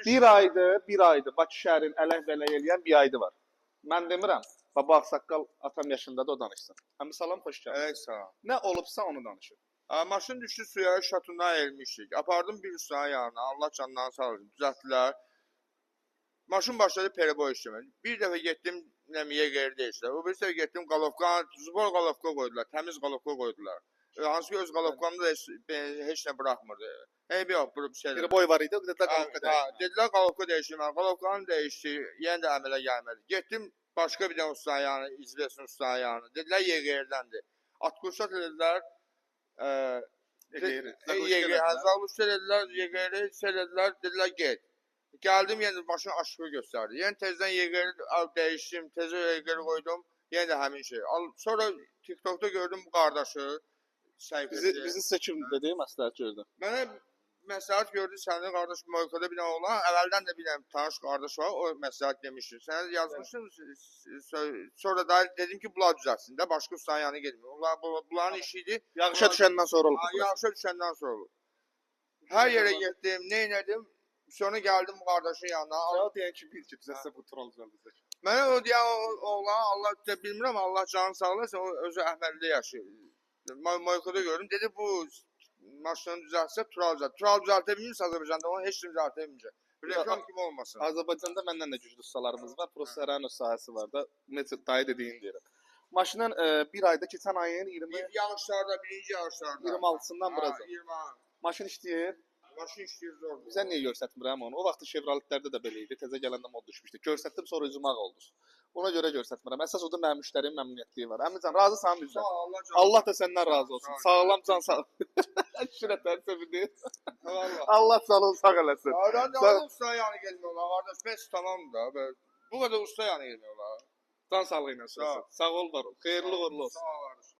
Bir aydır Bakı şəhərin ələk-vələk eləyən bir aydı var. Mən demirəm, baba ağsaqqal atam yaşındadır o danışsın. Həmi salam, xoş gəldin. Evet sağ ol. Nə olubsa onu danışın. Maşın düşdü suya, şatundan elmişdik. Apardım bir ustanın yanına. Allah canlarını sağ olsun. Düzəltdilər. Maşın başladı pereboy işləmə. Bir dəfə getdim nəmiyə qeyri deyirsə. O bir dəfə getdim qalovka, zubor qalovka qoydular. Təmiz qalovka qoydular. Hansı ki öz qalovkamda heç nə buraxmırdı. Eybi yox, bu şeydir. Bir boy var idi, dedilər qalovka dəyişdi. Dedilər qalovka dəyişmə. Qalovkanı dəyişdi. Yenə də əmələ gəlmədi. Getdim başqa bir dənə ustanın yanına, İzvesin ustanın yanına. Dedilər YGR-dəndir. Atquşat dedilər. Zalmış dedilər, YGR dedilər get. Gəldim yenə maşın aşığı göstərdi. Yəni tezdən YGR dəyişdim, tezə YGR qoydum. Yenə də həmin şey. Sonra TikTokda gördüm bu qardaşı səhifəsi. Bizi sizə kim dedi, məsləhət gördü? Mənə məsləhət gördü sənin qardaş Moykada bir dənə olan, əvvəldən də bir dənə tanış qardaş var, o məsləhət demişdi. Sənə yazmışdın, sonra da dedim ki, bunlar düzəlsin də, başqa ustanın yanına getmir. Bunların işi idi. Yağışa düşəndən sonra olub. Yağışa düşəndən sonra olub. Hər yerə getdim, nə elədim? Sonra gəldim bu qardaşın yanına. O deyən ki, bil ki, bizə bu tural düzəldəcək. Mənə o deyən oğlan, Allah bilmirəm, Allah canı sağ olasın, o özü Əhmədidə yaşayır. Moykada gördüm, dedi bu maşını düzəltsə tural düzəlt. Tural düzəltə bilmirsə Azərbaycanda, onu heç kim düzəltə bilməyəcək. Reklam kimi olmasın. Azərbaycanda məndən də güclü ustalarımız var, proseslərin öz sahəsi var da, necə dayı dediyin deyirəm. Maşının bir ayda keçən ayın 20 yağışlarda, birinci yağışlarda 26-sından biraz. 20. Maşın işləyir. Maşın işləyir zor. Bizə niyə göstərtmirəm onu? O vaxt Chevroletlərdə də belə idi. Təzə gələndə mod düşmüşdü. Göstərdim, sonra üzümağ oldu. Ona görə göstərtmirəm. Əsas odur mənim müştərimin məmnuniyyətliyi var. Əmican, razısan bizdən? Sağ ol, Allah da səndən razı olsun. Sağlam can sağ. Şirətən sevinir. Allah canını sağ eləsin. Adam usta yanı gelmiyorlar. Kardeş beş tamam da. Bu kadar usta yanı gelmiyorlar. Can sağlığı ilə. Sağ ol, var ol. Xeyirli uğurlu olsun. Sağ ol.